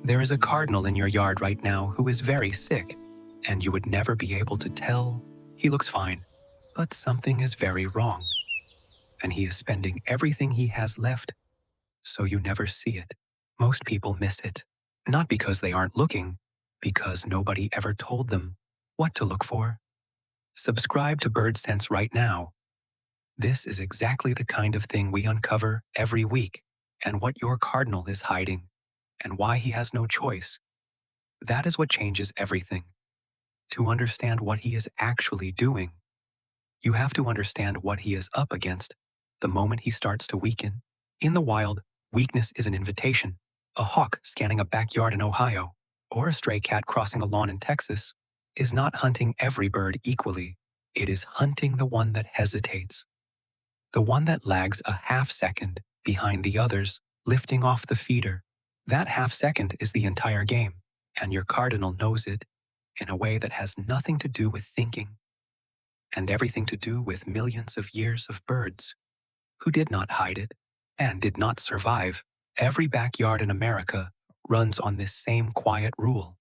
There is a cardinal in your yard right now who is very sick, and you would never be able to tell. He looks fine, but something is very wrong, and he is spending everything he has left, so you never see it. Most people miss it, not because they aren't looking, because nobody ever told them what to look for. Subscribe to Bird Sense right now. This is exactly the kind of thing we uncover every week, and what your cardinal is hiding, and why he has no choice. That is what changes everything. To understand what he is actually doing, you have to understand what he is up against the moment he starts to weaken. In the wild, weakness is an invitation. A hawk scanning a backyard in Ohio, or a stray cat crossing a lawn in Texas, is not hunting every bird equally. It is hunting the one that hesitates, the one that lags a half second behind the others, lifting off the feeder. That half second is the entire game, and your cardinal knows it in a way that has nothing to do with thinking, and everything to do with millions of years of birds who did not hide it and did not survive. Every backyard in America runs on this same quiet rule.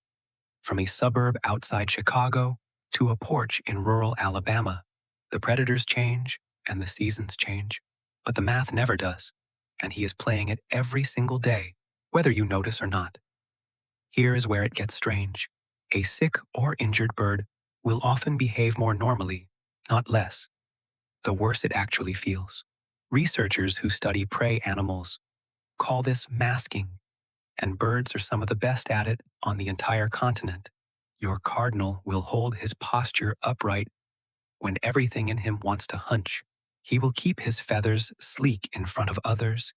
From a suburb outside Chicago to a porch in rural Alabama, the predators change and the seasons change, but the math never does, and he is playing it every single day, whether you notice or not. Here is where it gets strange. A sick or injured bird will often behave more normally, not less, the worse it actually feels. Researchers who study prey animals call this masking, and birds are some of the best at it on the entire continent. Your cardinal will hold his posture upright when everything in him wants to hunch. He will keep his feathers sleek in front of others,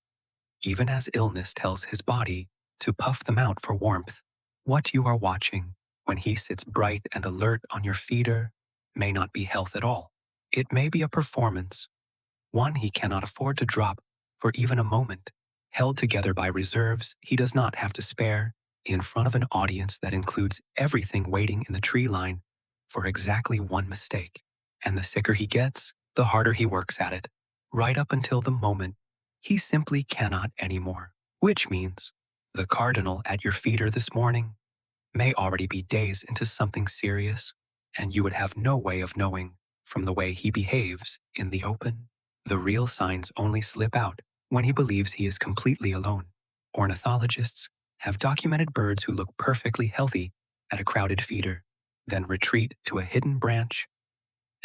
even as illness tells his body to puff them out for warmth. What you are watching when he sits bright and alert on your feeder may not be health at all. It may be a performance, one he cannot afford to drop for even a moment, held together by reserves he does not have to spare, in front of an audience that includes everything waiting in the tree line for exactly one mistake. And the sicker he gets, the harder he works at it, right up until the moment he simply cannot anymore. Which means the cardinal at your feeder this morning may already be days into something serious, and you would have no way of knowing from the way he behaves in the open. The real signs only slip out when he believes he is completely alone. Ornithologists have documented birds who look perfectly healthy at a crowded feeder, then retreat to a hidden branch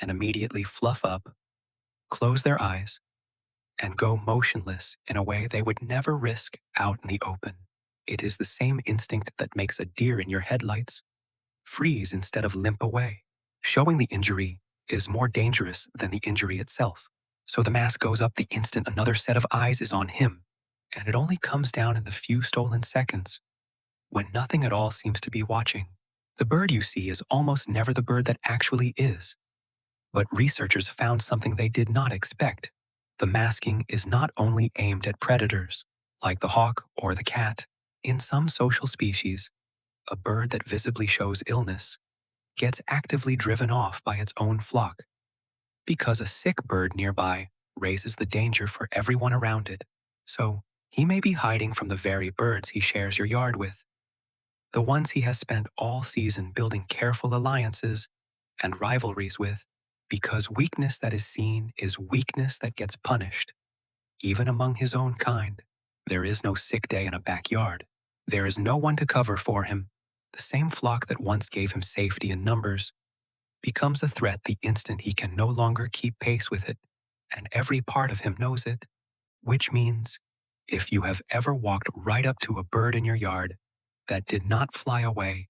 and immediately fluff up, close their eyes, and go motionless in a way they would never risk out in the open. It is the same instinct that makes a deer in your headlights freeze instead of limp away. Showing the injury is more dangerous than the injury itself. So the mask goes up the instant another set of eyes is on him, and it only comes down in the few stolen seconds when nothing at all seems to be watching. The bird you see is almost never the bird that actually is. But researchers found something they did not expect. The masking is not only aimed at predators, like the hawk or the cat. In some social species, a bird that visibly shows illness gets actively driven off by its own flock, because a sick bird nearby raises the danger for everyone around it. So, he may be hiding from the very birds he shares your yard with, the ones he has spent all season building careful alliances and rivalries with, because weakness that is seen is weakness that gets punished, even among his own kind. There is no sick day in a backyard. There is no one to cover for him. The same flock that once gave him safety in numbers becomes a threat the instant he can no longer keep pace with it, and every part of him knows it. Which means, if you have ever walked right up to a bird in your yard that did not fly away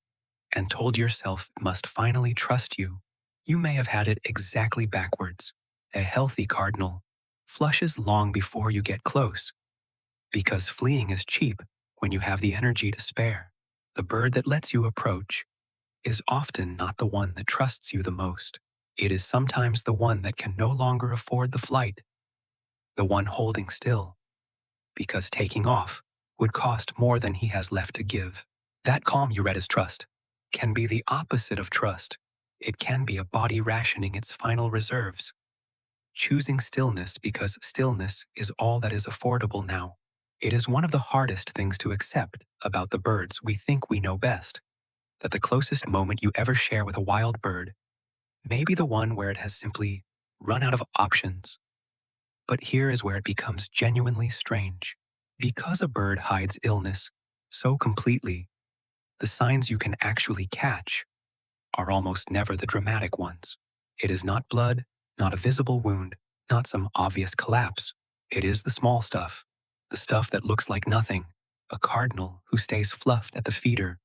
and told yourself it must finally trust you, you may have had it exactly backwards. A healthy cardinal flushes long before you get close, because fleeing is cheap when you have the energy to spare. The bird that lets you approach is often not the one that trusts you the most. It is sometimes the one that can no longer afford the flight, the one holding still, because taking off would cost more than he has left to give. That calm you read as trust can be the opposite of trust. It can be a body rationing its final reserves, choosing stillness because stillness is all that is affordable now. It is one of the hardest things to accept about the birds we think we know best, that the closest moment you ever share with a wild bird may be the one where it has simply run out of options. But here is where it becomes genuinely strange. Because a bird hides illness so completely, the signs you can actually catch are almost never the dramatic ones. It is not blood, not a visible wound, not some obvious collapse. It is the small stuff, the stuff that looks like nothing. A cardinal who stays fluffed at the feeder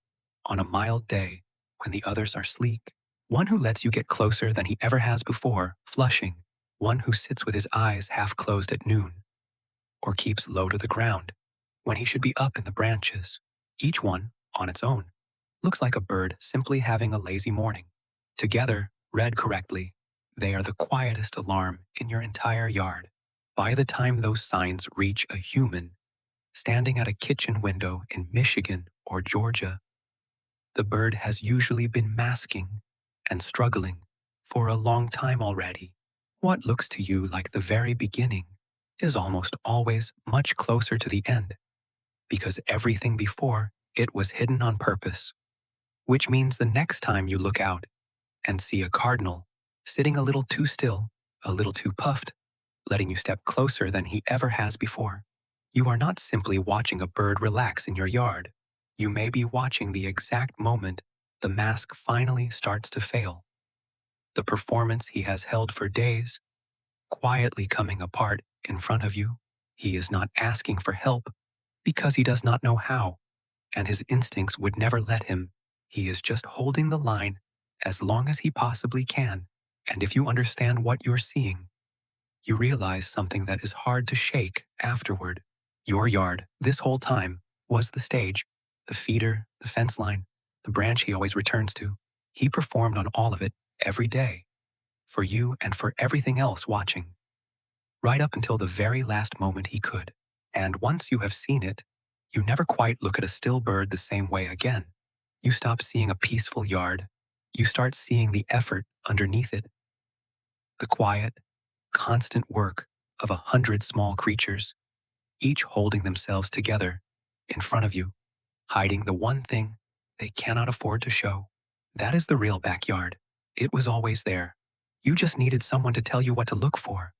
on a mild day when the others are sleek. One who lets you get closer than he ever has before, flushing. One who sits with his eyes half closed at noon, or keeps low to the ground when he should be up in the branches. Each one, on its own, looks like a bird simply having a lazy morning. Together, read correctly, they are the quietest alarm in your entire yard. By the time those signs reach a human standing at a kitchen window in Michigan or Georgia, the bird has usually been masking and struggling for a long time already. What looks to you like the very beginning is almost always much closer to the end, because everything before it was hidden on purpose. Which means the next time you look out and see a cardinal sitting a little too still, a little too puffed, letting you step closer than he ever has before, you are not simply watching a bird relax in your yard. You may be watching the exact moment the mask finally starts to fail. The performance he has held for days, quietly coming apart in front of you. He is not asking for help because he does not know how, and his instincts would never let him. He is just holding the line as long as he possibly can. And if you understand what you're seeing, you realize something that is hard to shake afterward. Your yard, this whole time, was the stage, the feeder, the fence line, the branch he always returns to. He performed on all of it every day, for you and for everything else watching, right up until the very last moment he could. And once you have seen it, you never quite look at a still bird the same way again. You stop seeing a peaceful yard. You start seeing the effort underneath it, the quiet, constant work of 100 small creatures, each holding themselves together in front of you, hiding the one thing they cannot afford to show. That is the real backyard. It was always there. You just needed someone to tell you what to look for.